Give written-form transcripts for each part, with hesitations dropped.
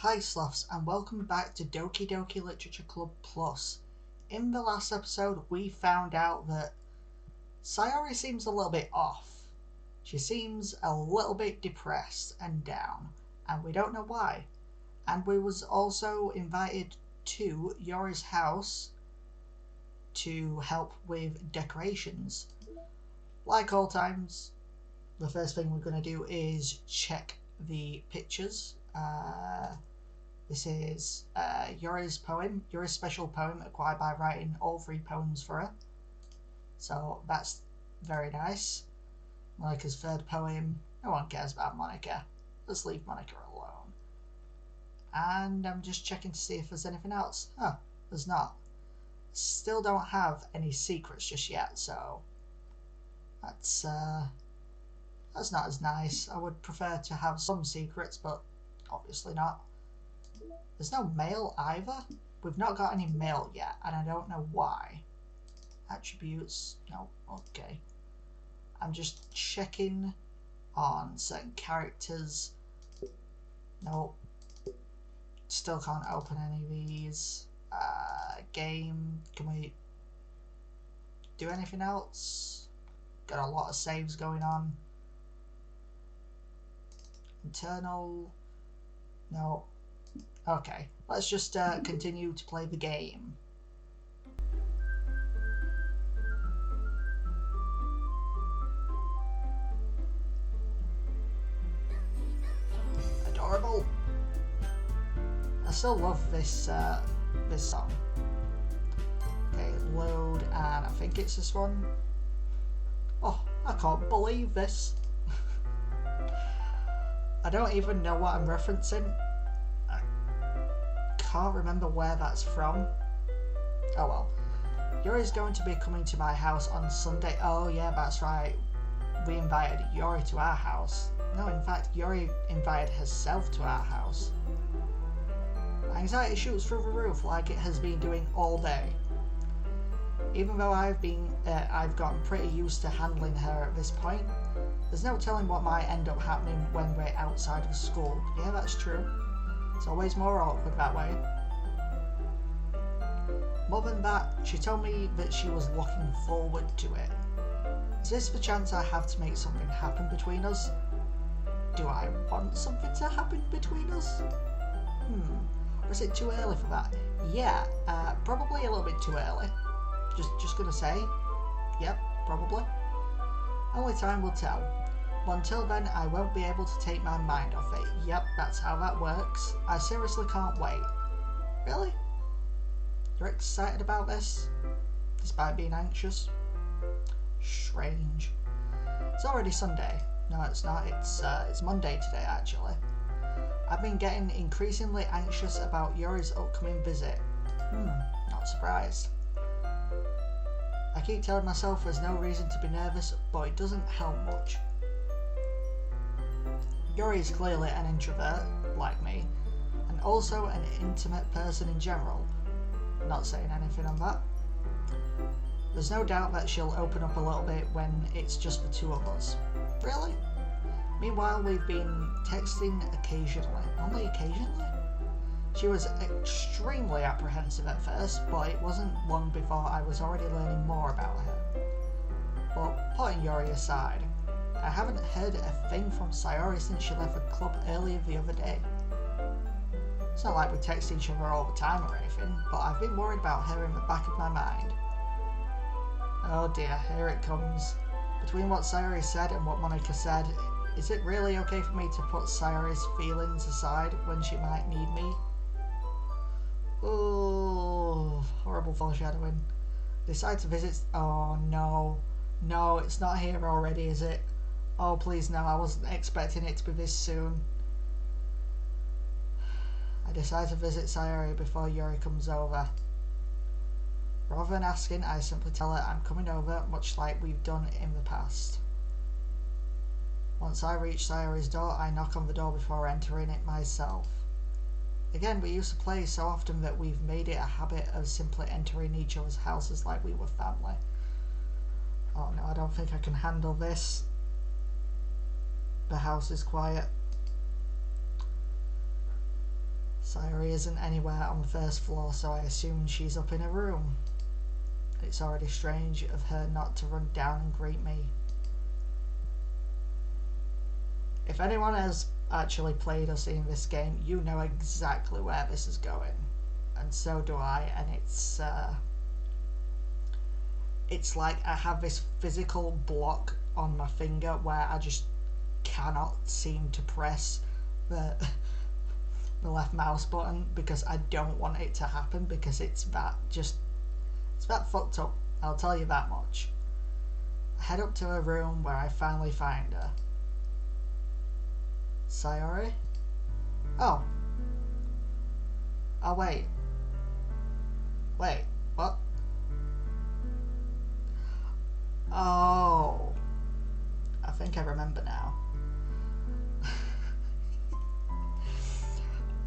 Hi Sloths, and welcome back to Doki Doki Literature Club Plus. In the last episode we found out that Sayori seems a little bit off. She seems a little bit depressed and down, and we don't know why. And we was also invited to Yori's house to help with decorations. Like all times, the first thing we're going to do is check the pictures. This is Yori's poem, Yori's special poem acquired by writing all 3 poems for her. So that's very nice. Monica's 3rd poem. No one cares about Monica. Let's leave Monica alone. And I'm just checking to see if there's anything else. Huh, there's not. Still don't have any secrets just yet, so that's not as nice. I would prefer to have some secrets, but obviously not. There's no mail either. We've not got any mail yet, and I don't know why. Attributes, no, okay. I'm just checking on certain characters. Nope. Still can't open any of these. Game, can we do anything else? Got a lot of saves going on. Internal, no. Okay, let's just continue to play the game. Adorable. I still love this this song. Okay, load, and I think it's this one. Oh, I can't believe this. I don't even know what I'm referencing. Can't remember where that's from. Oh well. Yori's going to be coming to my house on Sunday. Oh yeah, that's right. We invited Yori to our house. No, in fact, Yori invited herself to our house. My anxiety shoots through the roof like it has been doing all day. Even though I've gotten pretty used to handling her at this point, there's no telling what might end up happening when we're outside of school. Yeah, that's true. It's always more awkward that way. More than that, she told me that she was looking forward to it. Is this the chance I have to make something happen between us? Do I want something to happen between us? Or is it too early for that? Yeah, probably a little bit too early. Just gonna say, yep, probably. Only time will tell. But until then, I won't be able to take my mind off it. Yep, that's how that works. I seriously can't wait. Really? You're excited about this? Despite being anxious? Strange. It's already Sunday. No, it's not. It's Monday today, actually. I've been getting increasingly anxious about Yori's upcoming visit. Not surprised. I keep telling myself there's no reason to be nervous, but it doesn't help much. Yori is clearly an introvert, like me, and also an intimate person in general. Not saying anything on that. There's no doubt that she'll open up a little bit when it's just the 2 of us. Really? Meanwhile, we've been texting occasionally. Only occasionally? She was extremely apprehensive at first, but it wasn't long before I was already learning more about her. But putting Yori aside, I haven't heard a thing from Sayori since she left the club earlier the other day. It's not like we text each other all the time or anything, but I've been worried about her in the back of my mind. Oh dear, here it comes. Between what Sayori said and what Monica said, is it really okay for me to put Sayori's feelings aside when she might need me? Oh, horrible foreshadowing. Decide to visit. Oh no. No, it's not here already, is it? Oh please no, I wasn't expecting it to be this soon. I decide to visit Sayori before Yori comes over. Rather than asking, I simply tell her I'm coming over, much like we've done in the past. Once I reach Sayori's door, I knock on the door before entering it myself. Again, we used to play so often that we've made it a habit of simply entering each other's houses like we were family. Oh no, I don't think I can handle this. The house is quiet. Sayori isn't anywhere on the first floor, so I assume she's up in her room. It's already strange of her not to run down and greet me. If anyone has actually played or seen this game, you know exactly where this is going. And so do I, and it's like I have this physical block on my finger where I just cannot seem to press the left mouse button because I don't want it to happen, because it's that fucked up, I'll tell you that much. I head up to her room where I finally find her. Sayori? Oh, wait, what? Oh, I think I remember now.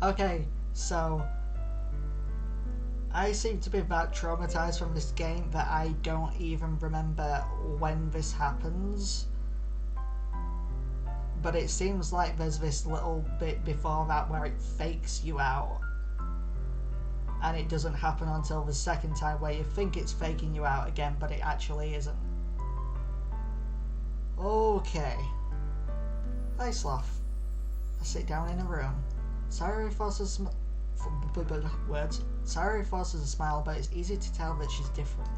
Okay, so I seem to be that traumatized from this game that I don't even remember when this happens. But it seems like there's this little bit before that where it fakes you out. And it doesn't happen until the second time, where you think it's faking you out again, but it actually isn't. Okay. Hi, Sloth. I sit down in a room. Sayori forces a smile, but it's easy to tell that she's different.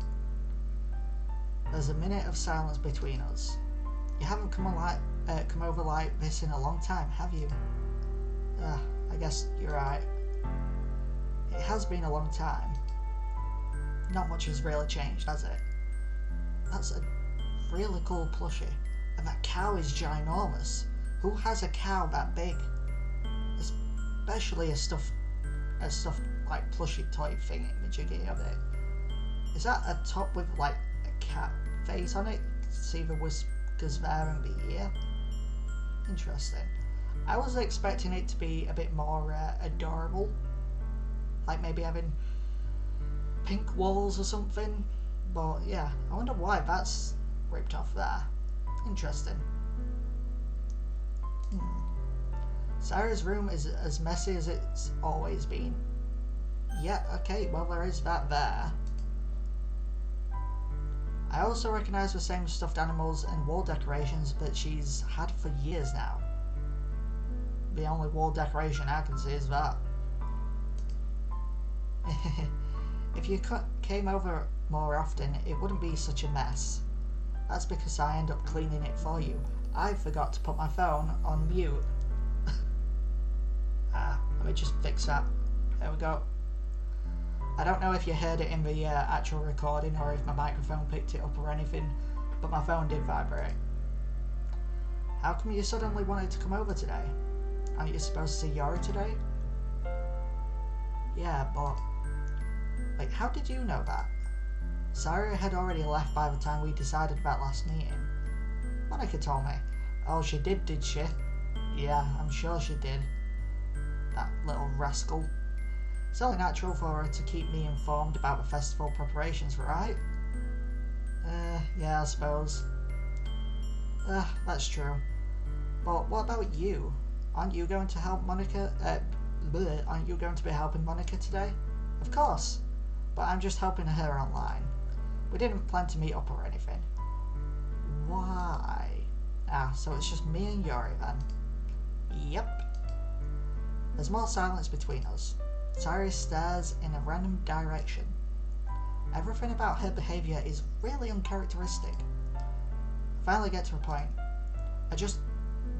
There's a minute of silence between us. You haven't come over like this in a long time, have you? I guess you're right. It has been a long time. Not much has really changed, has it? That's a really cool plushie. And that cow is ginormous. Who has a cow that big? Especially a stuffed like plushie toy thing majiggy of it. Is that a top with like a cat face on it? See the whiskers there and the ear? Interesting. I was expecting it to be a bit more adorable, like maybe having pink walls or something, but yeah, I wonder why that's ripped off there. Interesting. Sarah's room is as messy as it's always been. Yeah, okay, well there is that there. I also recognise the same stuffed animals and wall decorations that she's had for years now. The only wall decoration I can see is that. If you came over more often, it wouldn't be such a mess. That's because I end up cleaning it for you. I forgot to put my phone on mute. Let me just fix that. There we go. I don't know if you heard it in the actual recording or if my microphone picked it up or anything, but my phone did vibrate. How come you suddenly wanted to come over today? Aren't you supposed to see Yori today? Yeah, but... Wait, how did you know that? Sayori had already left by the time we decided about last meeting. Monica told me. Oh, she did she? Yeah, I'm sure she did. That little rascal. It's only natural for her to keep me informed about the festival preparations, right? Yeah, I suppose. That's true. But what about you? Aren't you going to help Monica? Aren't you going to be helping Monica today? Of course. But I'm just helping her online. We didn't plan to meet up or anything. Why? So it's just me and Yori then. Yep. There's more silence between us. Sayori stares in a random direction. Everything about her behaviour is really uncharacteristic. I finally get to a point. I just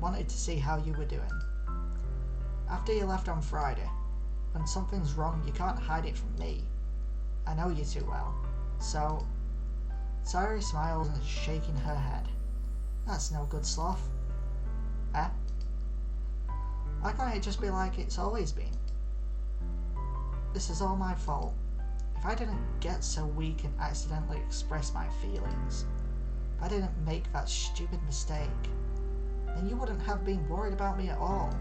wanted to see how you were doing. After you left on Friday, when something's wrong, you can't hide it from me. I know you too well. So, Sayori smiles and is shaking her head. That's no good, Sloth. Why can't it just be like it's always been? This is all my fault. If I didn't get so weak and accidentally express my feelings, if I didn't make that stupid mistake, then you wouldn't have been worried about me at all.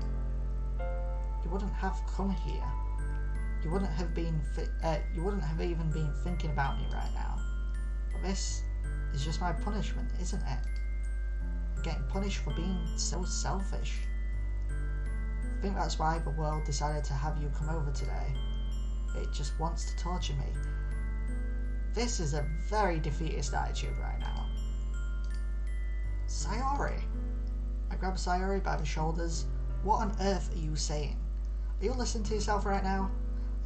You wouldn't have come here. You wouldn't have even been thinking about me right now. But this is just my punishment, isn't it? I'm getting punished for being so selfish. I think that's why the world decided to have you come over today. It just wants to torture me. This is a very defeatist attitude right now. Sayori. I grab Sayori by the shoulders. What on earth are you saying? Are you listening to yourself right now?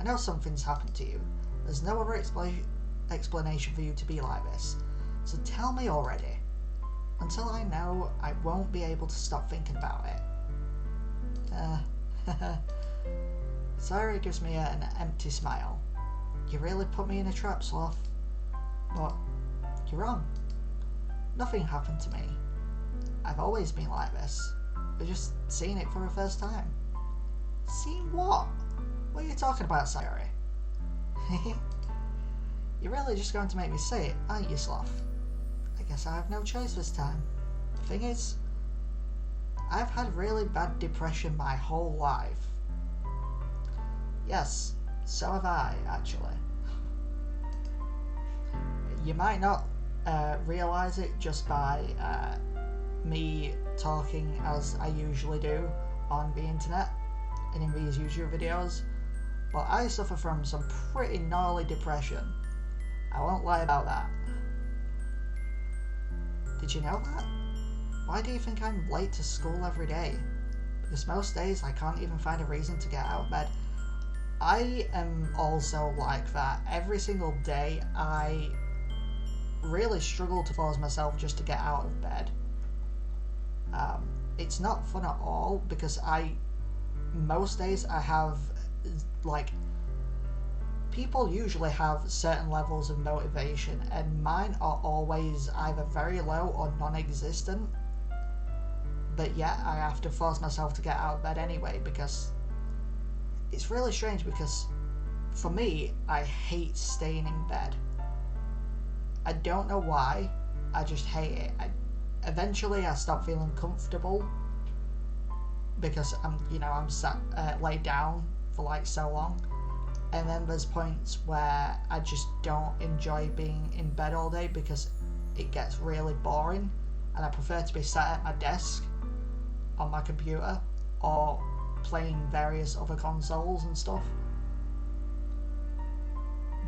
I know something's happened to you. There's no other explanation for you to be like this. So tell me already. Until I know, I won't be able to stop thinking about it. Sayori gives me an empty smile. You really put me in a trap, Sloth. But you're wrong. Nothing happened to me. I've always been like this. You're just seeing it for the first time. Seeing what? What are you talking about, Sayori? You're really just going to make me say it, aren't you, Sloth? I guess I have no choice this time. The thing is, I've had really bad depression my whole life. Yes, so have I, actually. You might not realise it just by me talking as I usually do on the internet and in these YouTube videos, but I suffer from some pretty gnarly depression. I won't lie about that. Did you know that? Why do you think I'm late to school every day? Because most days I can't even find a reason to get out of bed. I am also like that. Every single day I really struggle to force myself just to get out of bed. It's not fun at all because most days I have, like, people usually have certain levels of motivation and mine are always either very low or non-existent, but yet I have to force myself to get out of bed anyway because it's really strange because for me, I hate staying in bed. I don't know why, I just hate it. Eventually I stop feeling comfortable because I'm sat laid down for like so long, and then there's points where I just don't enjoy being in bed all day because it gets really boring and I prefer to be sat at my desk on my computer or playing various other consoles and stuff.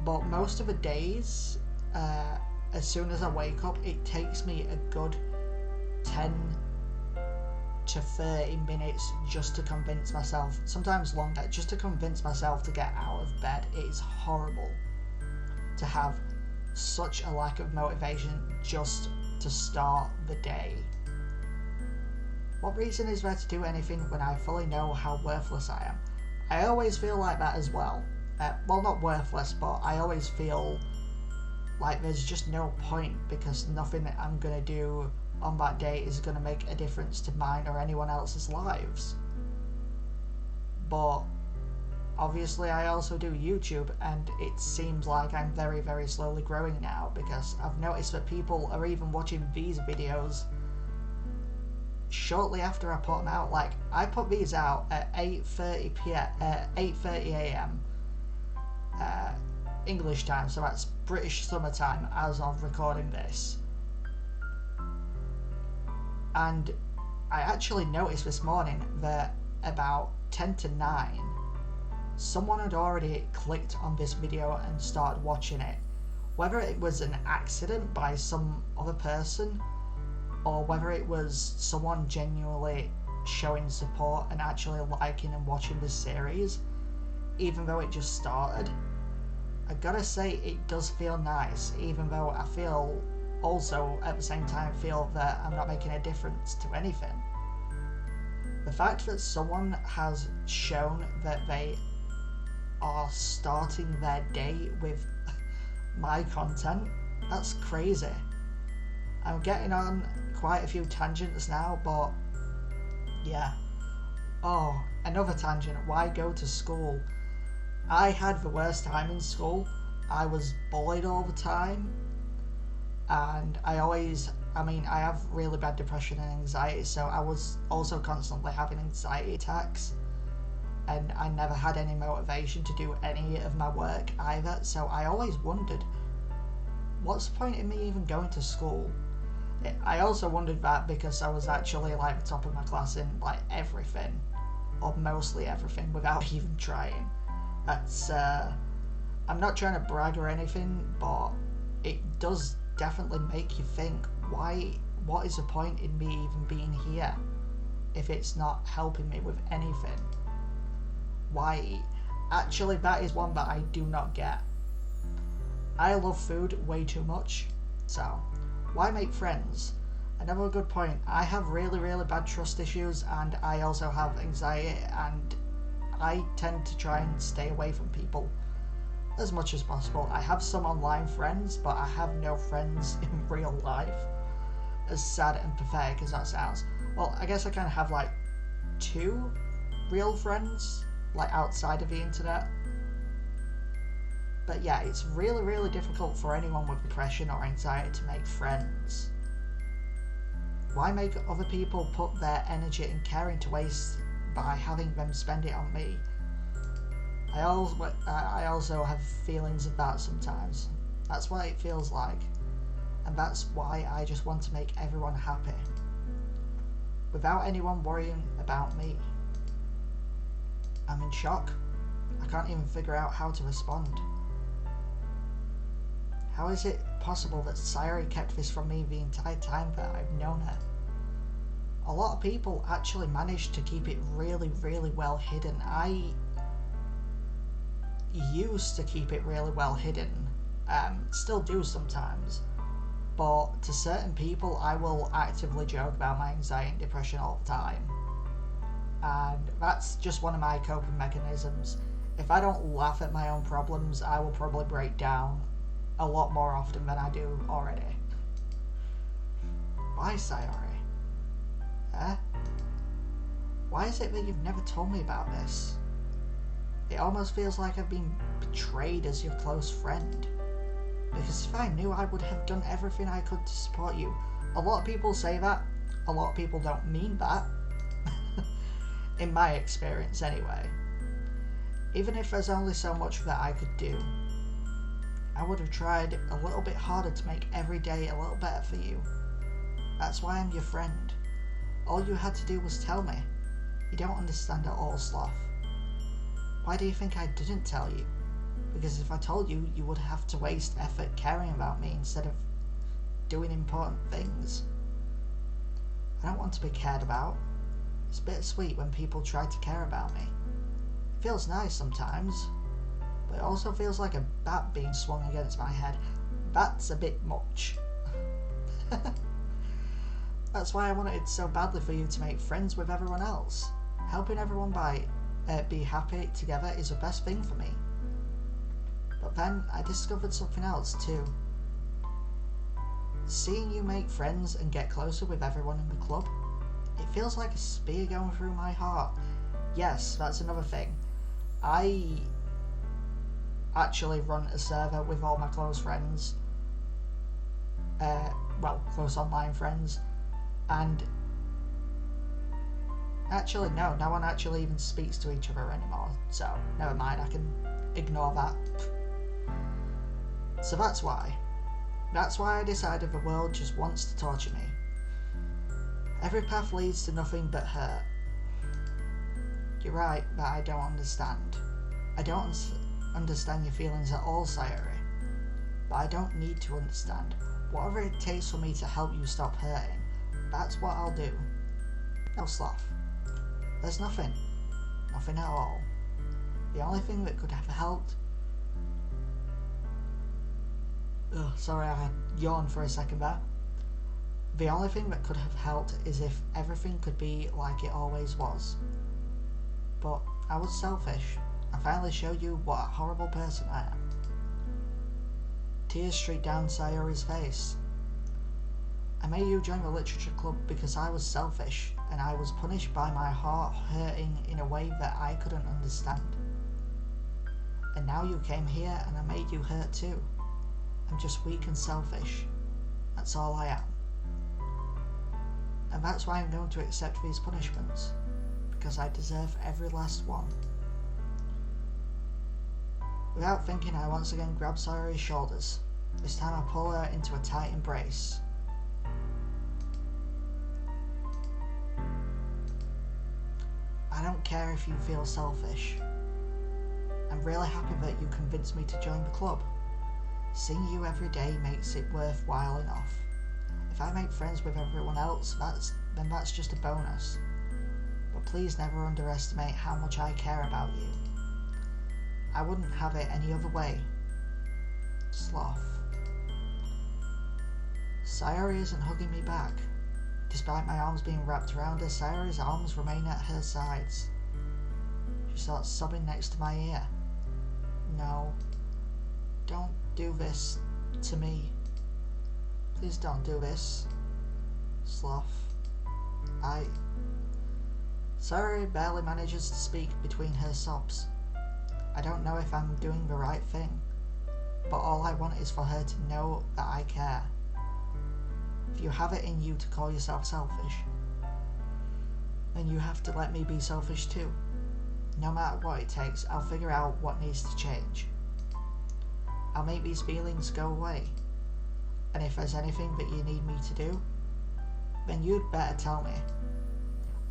But most of the days, as soon as I wake up, it takes me a good 10 to 30 minutes just to convince myself, sometimes longer, just to convince myself to get out of bed. It is horrible to have such a lack of motivation just to start the day. What reason is there to do anything when I fully know how worthless I am? I always feel like that as well. Well, not worthless, but I always feel like there's just no point because nothing that I'm going to do on that day is going to make a difference to mine or anyone else's lives. But obviously I also do YouTube and it seems like I'm very, very slowly growing now because I've noticed that people are even watching these videos shortly after I put them out. Like, I put these out at 8:30 a.m. English time, so that's British summertime as of recording this. And I actually noticed this morning that about 10 to 9 someone had already clicked on this video and started watching it. Whether it was an accident by some other person or whether it was someone genuinely showing support and actually liking and watching this series, even though it just started, I gotta say it does feel nice, even though I feel also at the same time feel that I'm not making a difference to anything. The fact that someone has shown that they are starting their day with my content, that's crazy. I'm getting on quite a few tangents now, but yeah. Oh, another tangent. Why go to school? I had the worst time in school. I was bullied all the time. And I have really bad depression and anxiety, so I was also constantly having anxiety attacks. And I never had any motivation to do any of my work either, so I always wondered, what's the point in me even going to school? I also wondered that because I was actually like the top of my class in like everything. or mostly everything without even trying. That's I'm not trying to brag or anything, but it does definitely make you think, what is the point in me even being here if it's not helping me with anything? Why? Actually, that is one that I do not get. I love food way too much, so why make friends? Another good point, I have really, really bad trust issues, and I also have anxiety, and I tend to try and stay away from people as much as possible. I have some online friends, but I have no friends in real life. As sad and pathetic as that sounds. Well, I guess I kind of have like 2 real friends, like outside of the internet. But yeah, it's really, really difficult for anyone with depression or anxiety to make friends. Why make other people put their energy and care into waste by having them spend it on me? I also have feelings of that sometimes. That's what it feels like. And that's why I just want to make everyone happy, without anyone worrying about me. I'm in shock. I can't even figure out how to respond. How is it possible that Sayori kept this from me the entire time that I've known her? A lot of people actually managed to keep it really, really well hidden. I used to keep it really well hidden, still do sometimes. But to certain people, I will actively joke about my anxiety and depression all the time. And that's just one of my coping mechanisms. If I don't laugh at my own problems, I will probably break down a lot more often than I do already. Why, Sayori? Why is it that you've never told me about this? It almost feels like I've been betrayed as your close friend. Because if I knew, I would have done everything I could to support you. A lot of people say that. A lot of people don't mean that. In my experience, anyway. Even if there's only so much that I could do, I would have tried a little bit harder to make every day a little better for you. That's why I'm your friend. All you had to do was tell me. You don't understand at all, Sloth. Why do you think I didn't tell you? Because if I told you, you would have to waste effort caring about me instead of doing important things. I don't want to be cared about. It's bittersweet when people try to care about me. It feels nice sometimes, but it also feels like a bat being swung against my head. That's a bit much. That's why I wanted so badly for you to make friends with everyone else. Helping everyone be happy together is the best thing for me. But then I discovered something else too. Seeing you make friends and get closer with everyone in the club, it feels like a spear going through my heart. Yes, that's another thing. I actually run a server with all my close friends. Close online friends. And actually, no one actually even speaks to each other anymore. So, never mind, I can ignore that. So that's why. That's why I decided the world just wants to torture me. Every path leads to nothing but hurt. You're right, but I don't understand. I don't understand your feelings at all, Sayori. But I don't need to understand. Whatever it takes for me to help you stop hurting, that's what I'll do. No, Sloth. There's nothing. Nothing at all. The only thing that could have helped... sorry, I yawned for a second there. The only thing that could have helped is if everything could be like it always was. But I was selfish. I finally showed you what a horrible person I am. Tears streaked down Sayori's face. I made you join the literature club because I was selfish, and I was punished by my heart hurting in a way that I couldn't understand. And now you came here and I made you hurt too. I'm just weak and selfish. That's all I am. And that's why I'm going to accept these punishments, because I deserve every last one. Without thinking, I once again grab Sayori's shoulders. This time I pull her into a tight embrace. I don't care if you feel selfish. I'm really happy that you convinced me to join the club. Seeing you every day makes it worthwhile enough. If I make friends with everyone else, then that's just a bonus. But please never underestimate how much I care about you. I wouldn't have it any other way. Sloth. Sayori isn't hugging me back. Despite my arms being wrapped around her, Sayori's arms remain at her sides. She starts sobbing next to my ear. No. Don't do this to me. Please don't do this. Sloth. Sayori barely manages to speak between her sobs. I don't know if I'm doing the right thing, but all I want is for her to know that I care. If you have it in you to call yourself selfish, then you have to let me be selfish too. No matter what it takes, I'll figure out what needs to change. I'll make these feelings go away. And if there's anything that you need me to do, then you'd better tell me.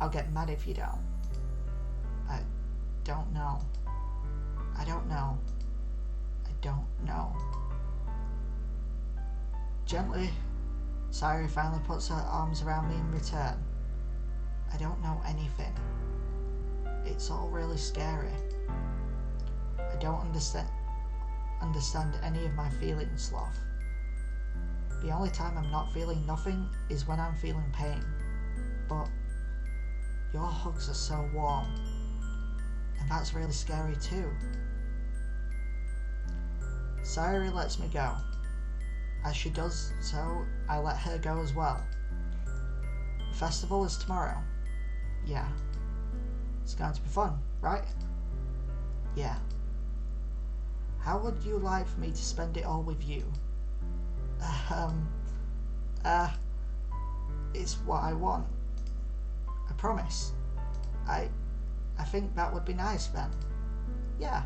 I'll get mad if you don't. I don't know. I don't know. I don't know. Gently, Sayori finally puts her arms around me in return. I don't know anything. It's all really scary. I don't understand any of my feelings, Sloth. The only time I'm not feeling nothing is when I'm feeling pain. But your hugs are so warm. And that's really scary too. Sayori lets me go. As she does so, I let her go as well. The festival is tomorrow. Yeah. It's going to be fun, right? Yeah. How would you like for me to spend it all with you? It's what I want. I promise. I think that would be nice then. Yeah.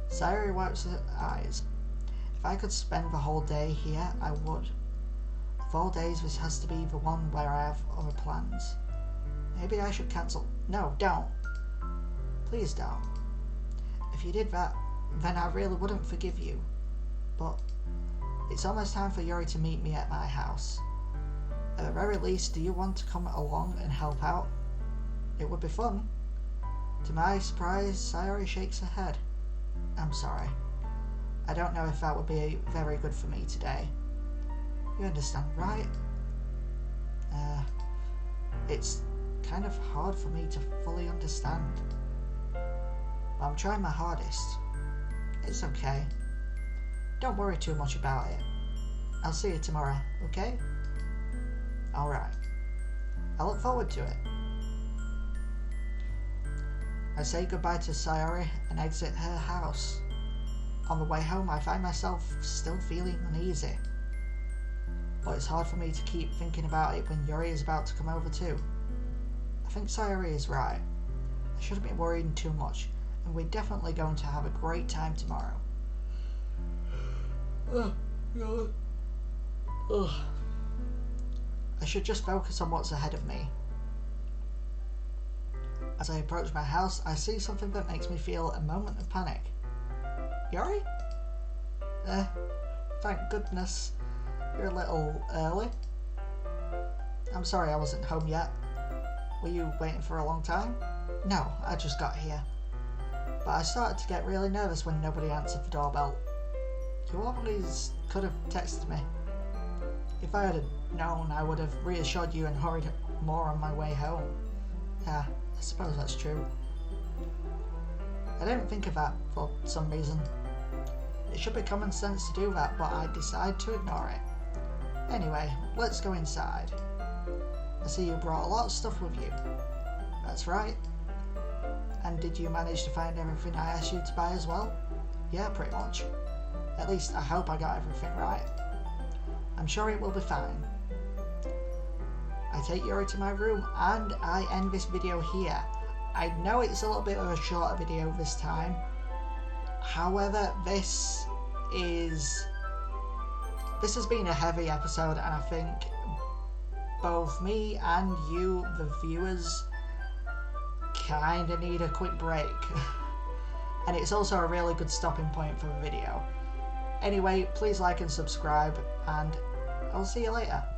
Sayori wipes her eyes. If I could spend the whole day here, I would. Of all days, this has to be the one where I have other plans. Maybe I should cancel. No, don't. Please don't. If you did that, then I really wouldn't forgive you. But it's almost time for Yuri to meet me at my house. At the very least, do you want to come along and help out? It would be fun. To my surprise, Sayori shakes her head. I'm sorry. I don't know if that would be very good for me today. You understand, right? It's kind of hard for me to fully understand. But I'm trying my hardest. It's okay. Don't worry too much about it. I'll see you tomorrow, okay? Alright. I look forward to it. I say goodbye to Sayori and exit her house. On the way home, I find myself still feeling uneasy. But it's hard for me to keep thinking about it when Yuri is about to come over too. I think Sayori is right. I shouldn't be worrying too much, and we're definitely going to have a great time tomorrow. I should just focus on what's ahead of me. As I approach my house, I see something that makes me feel a moment of panic. Yuri? Thank goodness. You're a little early. I'm sorry I wasn't home yet. Were you waiting for a long time? No, I just got here. But I started to get really nervous when nobody answered the doorbell. You always could have texted me. If I had known, I would have reassured you and hurried more on my way home. Yeah, I suppose that's true. I didn't think of that for some reason. It should be common sense to do that, but I decide to ignore it. Anyway, let's go inside. I see you brought a lot of stuff with you. That's right. And did you manage to find everything I asked you to buy as well? Yeah, pretty much. At least I hope I got everything right. I'm sure it will be fine. I take Yuri to my room and I end this video here. I know it's a little bit of a shorter video this time. However, this has been a heavy episode, and I think both me and you, the viewers, kinda need a quick break. And it's also a really good stopping point for the video. Anyway, please like and subscribe, and I'll see you later.